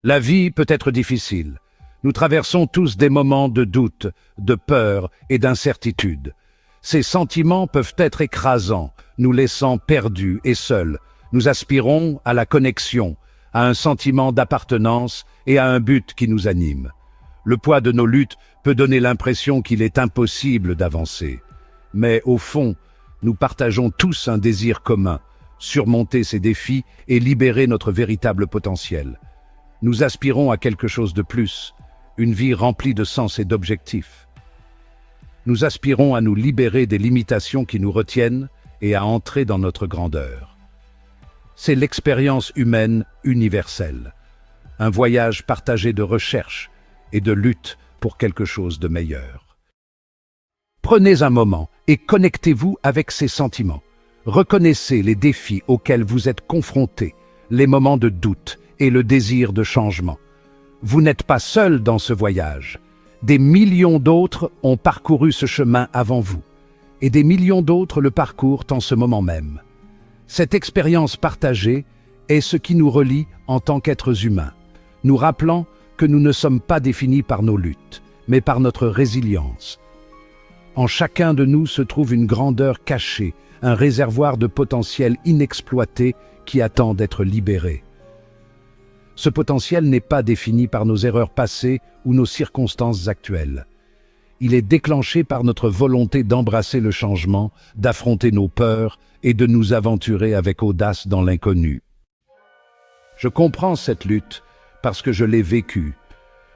La vie peut être difficile. Nous traversons tous des moments de doute, de peur et d'incertitude. Ces sentiments peuvent être écrasants, nous laissant perdus et seuls. Nous aspirons à la connexion, à un sentiment d'appartenance et à un but qui nous anime. Le poids de nos luttes peut donner l'impression qu'il est impossible d'avancer. Mais au fond, nous partageons tous un désir commun, surmonter ces défis et libérer notre véritable potentiel. Nous aspirons à quelque chose de plus, une vie remplie de sens et d'objectifs. Nous aspirons à nous libérer des limitations qui nous retiennent et à entrer dans notre grandeur. C'est l'expérience humaine universelle, un voyage partagé de recherche et de lutte pour quelque chose de meilleur. Prenez un moment et connectez-vous avec ces sentiments. Reconnaissez les défis auxquels vous êtes confrontés, les moments de doute et le désir de changement. Vous n'êtes pas seul dans ce voyage. Des millions d'autres ont parcouru ce chemin avant vous, et des millions d'autres le parcourent en ce moment même. Cette expérience partagée est ce qui nous relie en tant qu'êtres humains, nous rappelant que nous ne sommes pas définis par nos luttes, mais par notre résilience. En chacun de nous se trouve une grandeur cachée, un réservoir de potentiel inexploité qui attend d'être libéré. Ce potentiel n'est pas défini par nos erreurs passées ou nos circonstances actuelles. Il est déclenché par notre volonté d'embrasser le changement, d'affronter nos peurs et de nous aventurer avec audace dans l'inconnu. Je comprends cette lutte parce que je l'ai vécue.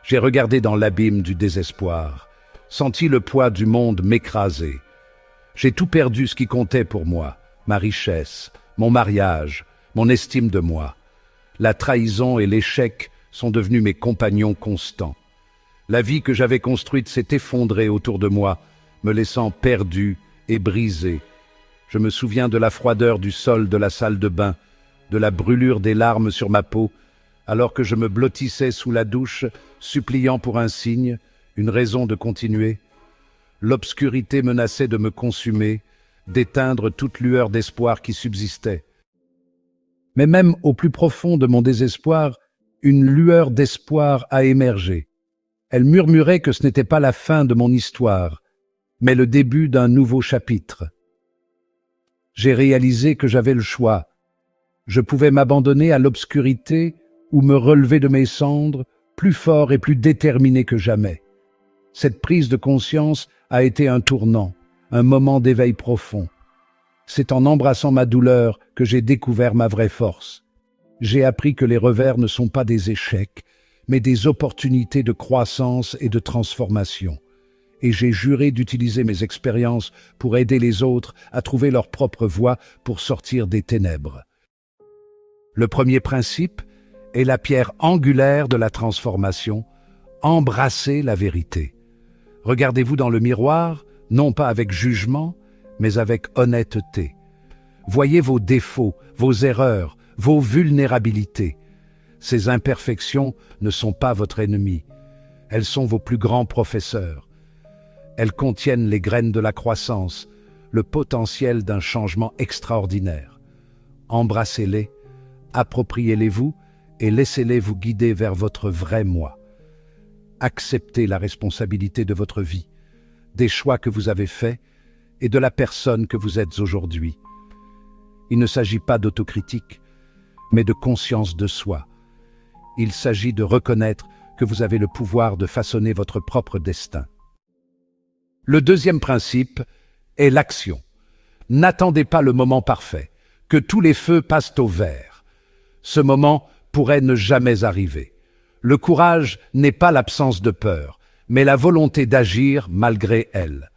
J'ai regardé dans l'abîme du désespoir, senti le poids du monde m'écraser. J'ai tout perdu ce qui comptait pour moi, ma richesse, mon mariage, mon estime de moi. La trahison et l'échec sont devenus mes compagnons constants. La vie que j'avais construite s'est effondrée autour de moi, me laissant perdu et brisé. Je me souviens de la froideur du sol de la salle de bain, de la brûlure des larmes sur ma peau, alors que je me blottissais sous la douche, suppliant pour un signe, une raison de continuer. L'obscurité menaçait de me consumer, d'éteindre toute lueur d'espoir qui subsistait. Mais même au plus profond de mon désespoir, une lueur d'espoir a émergé. Elle murmurait que ce n'était pas la fin de mon histoire, mais le début d'un nouveau chapitre. J'ai réalisé que j'avais le choix. Je pouvais m'abandonner à l'obscurité ou me relever de mes cendres, plus fort et plus déterminé que jamais. Cette prise de conscience a été un tournant, un moment d'éveil profond. C'est en embrassant ma douleur que j'ai découvert ma vraie force. J'ai appris que les revers ne sont pas des échecs, mais des opportunités de croissance et de transformation. Et j'ai juré d'utiliser mes expériences pour aider les autres à trouver leur propre voie pour sortir des ténèbres. Le premier principe est la pierre angulaire de la transformation, embrasser la vérité. Regardez-vous dans le miroir, non pas avec jugement, mais avec honnêteté. Voyez vos défauts, vos erreurs, vos vulnérabilités. Ces imperfections ne sont pas votre ennemi. Elles sont vos plus grands professeurs. Elles contiennent les graines de la croissance, le potentiel d'un changement extraordinaire. Embrassez-les, appropriez-les-vous et laissez-les vous guider vers votre vrai moi. Acceptez la responsabilité de votre vie, des choix que vous avez faits et de la personne que vous êtes aujourd'hui. Il ne s'agit pas d'autocritique, mais de conscience de soi. Il s'agit de reconnaître que vous avez le pouvoir de façonner votre propre destin. Le deuxième principe est l'action. N'attendez pas le moment parfait, que tous les feux passent au vert. Ce moment pourrait ne jamais arriver. Le courage n'est pas l'absence de peur, mais la volonté d'agir malgré elle.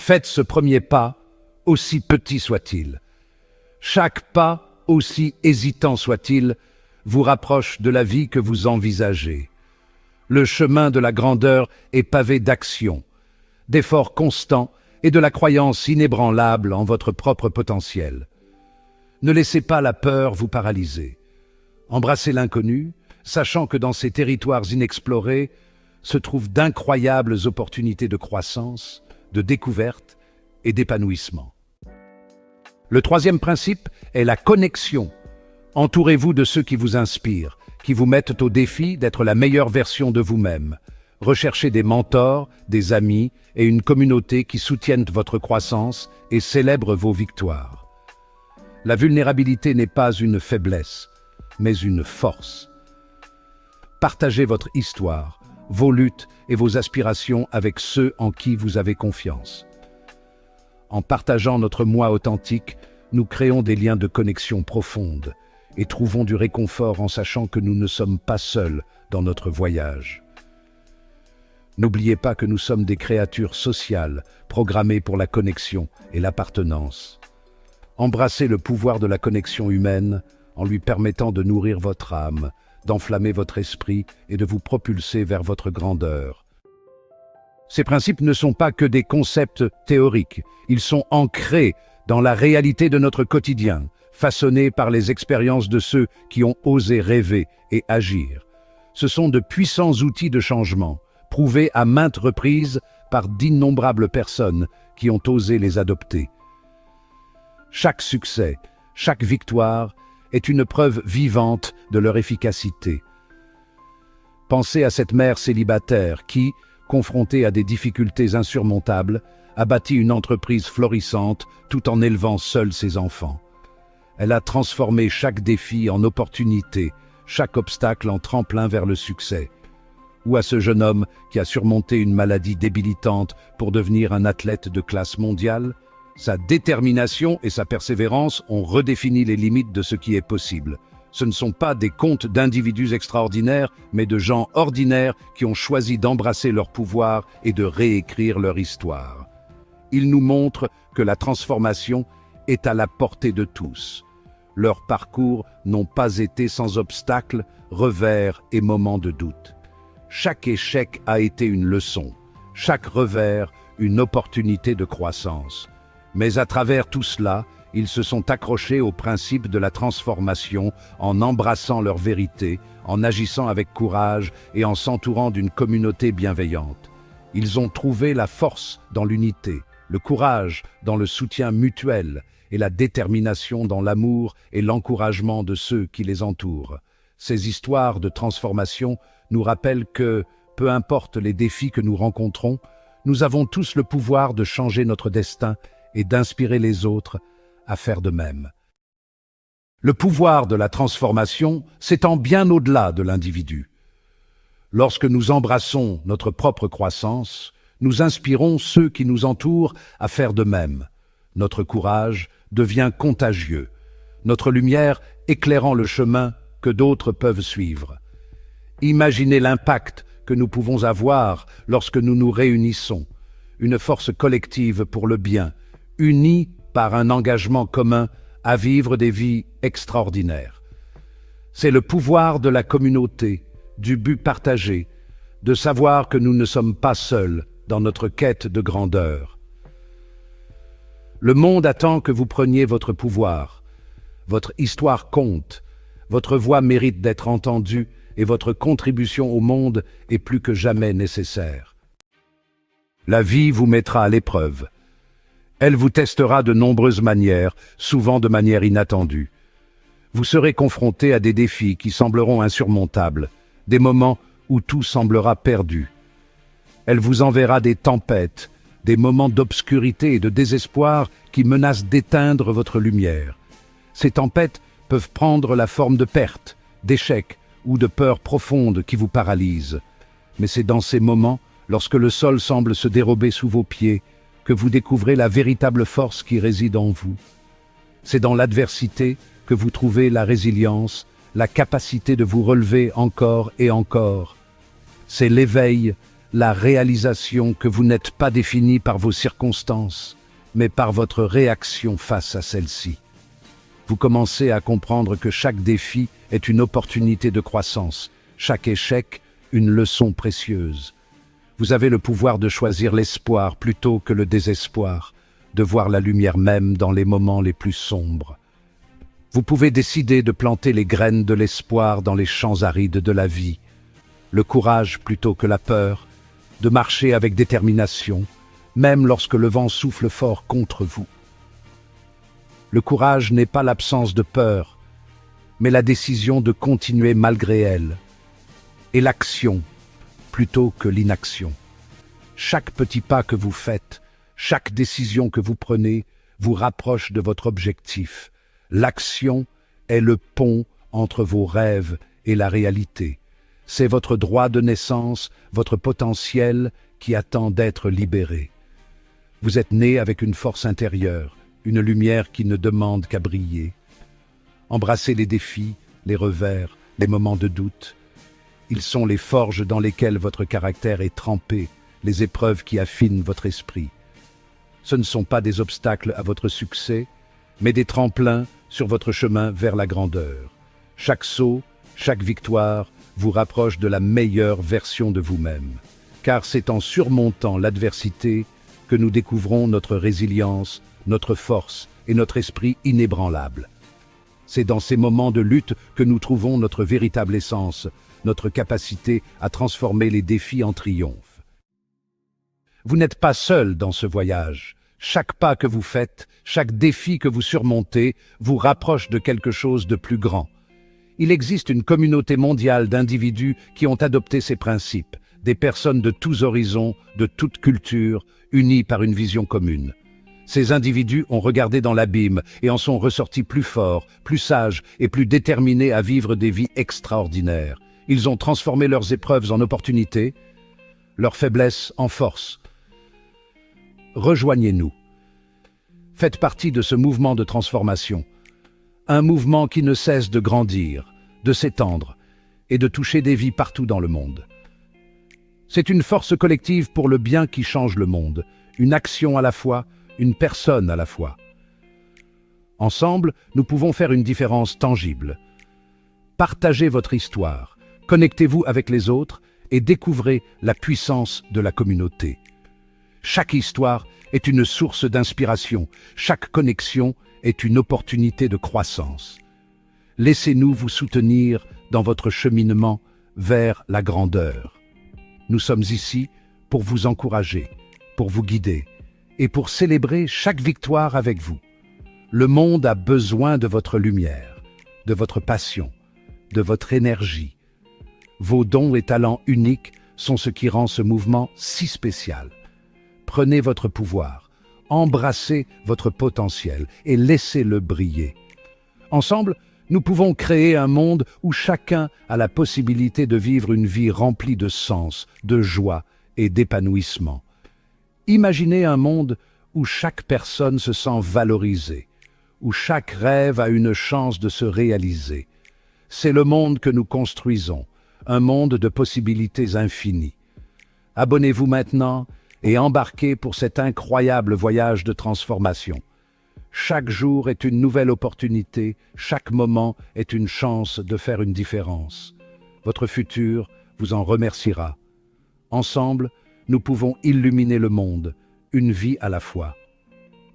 Faites ce premier pas, aussi petit soit-il. Chaque pas, aussi hésitant soit-il, vous rapproche de la vie que vous envisagez. Le chemin de la grandeur est pavé d'actions, d'efforts constants et de la croyance inébranlable en votre propre potentiel. Ne laissez pas la peur vous paralyser. Embrassez l'inconnu, sachant que dans ces territoires inexplorés se trouvent d'incroyables opportunités de croissance, de découverte et d'épanouissement. Le troisième principe est la connexion. Entourez-vous de ceux qui vous inspirent, qui vous mettent au défi d'être la meilleure version de vous-même. Recherchez des mentors, des amis et une communauté qui soutiennent votre croissance et célèbrent vos victoires. La vulnérabilité n'est pas une faiblesse, mais une force. Partagez votre histoire, vos luttes et vos aspirations avec ceux en qui vous avez confiance. En partageant notre moi authentique, nous créons des liens de connexion profonde et trouvons du réconfort en sachant que nous ne sommes pas seuls dans notre voyage. N'oubliez pas que nous sommes des créatures sociales, programmées pour la connexion et l'appartenance. Embrassez le pouvoir de la connexion humaine en lui permettant de nourrir votre âme, d'enflammer votre esprit et de vous propulser vers votre grandeur. Ces principes ne sont pas que des concepts théoriques, ils sont ancrés dans la réalité de notre quotidien, façonnés par les expériences de ceux qui ont osé rêver et agir. Ce sont de puissants outils de changement, prouvés à maintes reprises par d'innombrables personnes qui ont osé les adopter. Chaque succès, chaque victoire est une preuve vivante de leur efficacité. Pensez à cette mère célibataire qui, confrontée à des difficultés insurmontables, a bâti une entreprise florissante tout en élevant seule ses enfants. Elle a transformé chaque défi en opportunité, chaque obstacle en tremplin vers le succès. Ou à ce jeune homme qui a surmonté une maladie débilitante pour devenir un athlète de classe mondiale, sa détermination et sa persévérance ont redéfini les limites de ce qui est possible. Ce ne sont pas des contes d'individus extraordinaires, mais de gens ordinaires qui ont choisi d'embrasser leur pouvoir et de réécrire leur histoire. Ils nous montrent que la transformation est à la portée de tous. Leurs parcours n'ont pas été sans obstacles, revers et moments de doute. Chaque échec a été une leçon, chaque revers une opportunité de croissance. Mais à travers tout cela, ils se sont accrochés au principe de la transformation en embrassant leur vérité, en agissant avec courage et en s'entourant d'une communauté bienveillante. Ils ont trouvé la force dans l'unité, le courage dans le soutien mutuel et la détermination dans l'amour et l'encouragement de ceux qui les entourent. Ces histoires de transformation nous rappellent que, peu importe les défis que nous rencontrons, nous avons tous le pouvoir de changer notre destin et d'inspirer les autres à faire de même. Le pouvoir de la transformation s'étend bien au-delà de l'individu. Lorsque nous embrassons notre propre croissance, nous inspirons ceux qui nous entourent à faire de même. Notre courage devient contagieux, notre lumière éclairant le chemin que d'autres peuvent suivre. Imaginez l'impact que nous pouvons avoir lorsque nous nous réunissons, une force collective pour le bien, unis par un engagement commun à vivre des vies extraordinaires. C'est le pouvoir de la communauté, du but partagé, de savoir que nous ne sommes pas seuls dans notre quête de grandeur. Le monde attend que vous preniez votre pouvoir. Votre histoire compte, votre voix mérite d'être entendue et votre contribution au monde est plus que jamais nécessaire. La vie vous mettra à l'épreuve. Elle vous testera de nombreuses manières, souvent de manière inattendue. Vous serez confronté à des défis qui sembleront insurmontables, des moments où tout semblera perdu. Elle vous enverra des tempêtes, des moments d'obscurité et de désespoir qui menacent d'éteindre votre lumière. Ces tempêtes peuvent prendre la forme de pertes, d'échecs ou de peurs profondes qui vous paralysent. Mais c'est dans ces moments, lorsque le sol semble se dérober sous vos pieds, que vous découvrez la véritable force qui réside en vous. C'est dans l'adversité que vous trouvez la résilience, la capacité de vous relever encore et encore. C'est l'éveil, la réalisation que vous n'êtes pas défini par vos circonstances, mais par votre réaction face à celles-ci. Vous commencez à comprendre que chaque défi est une opportunité de croissance, chaque échec une leçon précieuse. Vous avez le pouvoir de choisir l'espoir plutôt que le désespoir, de voir la lumière même dans les moments les plus sombres. Vous pouvez décider de planter les graines de l'espoir dans les champs arides de la vie, le courage plutôt que la peur, de marcher avec détermination, même lorsque le vent souffle fort contre vous. Le courage n'est pas l'absence de peur, mais la décision de continuer malgré elle. Et l'action, plutôt que l'inaction. Chaque petit pas que vous faites, chaque décision que vous prenez, vous rapproche de votre objectif. L'action est le pont entre vos rêves et la réalité. C'est votre droit de naissance, votre potentiel qui attend d'être libéré. Vous êtes né avec une force intérieure, une lumière qui ne demande qu'à briller. Embrassez les défis, les revers, les moments de doute. Ils sont les forges dans lesquelles votre caractère est trempé, les épreuves qui affinent votre esprit. Ce ne sont pas des obstacles à votre succès, mais des tremplins sur votre chemin vers la grandeur. Chaque saut, chaque victoire vous rapproche de la meilleure version de vous-même. Car c'est en surmontant l'adversité que nous découvrons notre résilience, notre force et notre esprit inébranlable. C'est dans ces moments de lutte que nous trouvons notre véritable essence, notre capacité à transformer les défis en triomphe. Vous n'êtes pas seul dans ce voyage. Chaque pas que vous faites, chaque défi que vous surmontez, vous rapproche de quelque chose de plus grand. Il existe une communauté mondiale d'individus qui ont adopté ces principes, des personnes de tous horizons, de toutes cultures, unis par une vision commune. Ces individus ont regardé dans l'abîme et en sont ressortis plus forts, plus sages et plus déterminés à vivre des vies extraordinaires. Ils ont transformé leurs épreuves en opportunités, leurs faiblesses en force. Rejoignez-nous. Faites partie de ce mouvement de transformation. Un mouvement qui ne cesse de grandir, de s'étendre et de toucher des vies partout dans le monde. C'est une force collective pour le bien qui change le monde, une action à la fois, une personne à la fois. Ensemble, nous pouvons faire une différence tangible. Partagez votre histoire, connectez-vous avec les autres et découvrez la puissance de la communauté. Chaque histoire est une source d'inspiration, chaque connexion est une opportunité de croissance. Laissez-nous vous soutenir dans votre cheminement vers la grandeur. Nous sommes ici pour vous encourager, pour vous guider et pour célébrer chaque victoire avec vous. Le monde a besoin de votre lumière, de votre passion, de votre énergie. Vos dons et talents uniques sont ce qui rend ce mouvement si spécial. Prenez votre pouvoir, embrassez votre potentiel et laissez-le briller. Ensemble, nous pouvons créer un monde où chacun a la possibilité de vivre une vie remplie de sens, de joie et d'épanouissement. Imaginez un monde où chaque personne se sent valorisée, où chaque rêve a une chance de se réaliser. C'est le monde que nous construisons, un monde de possibilités infinies. Abonnez-vous maintenant et embarquez pour cet incroyable voyage de transformation. Chaque jour est une nouvelle opportunité, chaque moment est une chance de faire une différence. Votre futur vous en remerciera. Ensemble, nous pouvons illuminer le monde, une vie à la fois.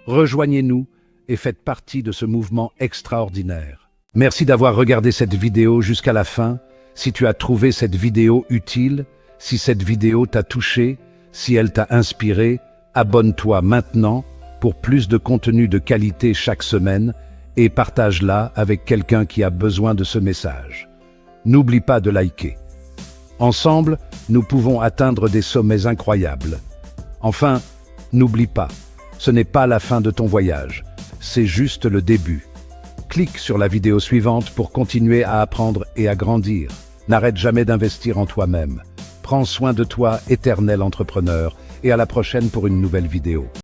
Rejoignez-nous et faites partie de ce mouvement extraordinaire. Merci d'avoir regardé cette vidéo jusqu'à la fin. Si tu as trouvé cette vidéo utile, si cette vidéo t'a touché, si elle t'a inspiré, abonne-toi maintenant pour plus de contenu de qualité chaque semaine et partage-la avec quelqu'un qui a besoin de ce message. N'oublie pas de liker. Ensemble, nous pouvons atteindre des sommets incroyables. Enfin, n'oublie pas, ce n'est pas la fin de ton voyage, c'est juste le début. Clique sur la vidéo suivante pour continuer à apprendre et à grandir. N'arrête jamais d'investir en toi-même. Prends soin de toi, éternel entrepreneur, et à la prochaine pour une nouvelle vidéo.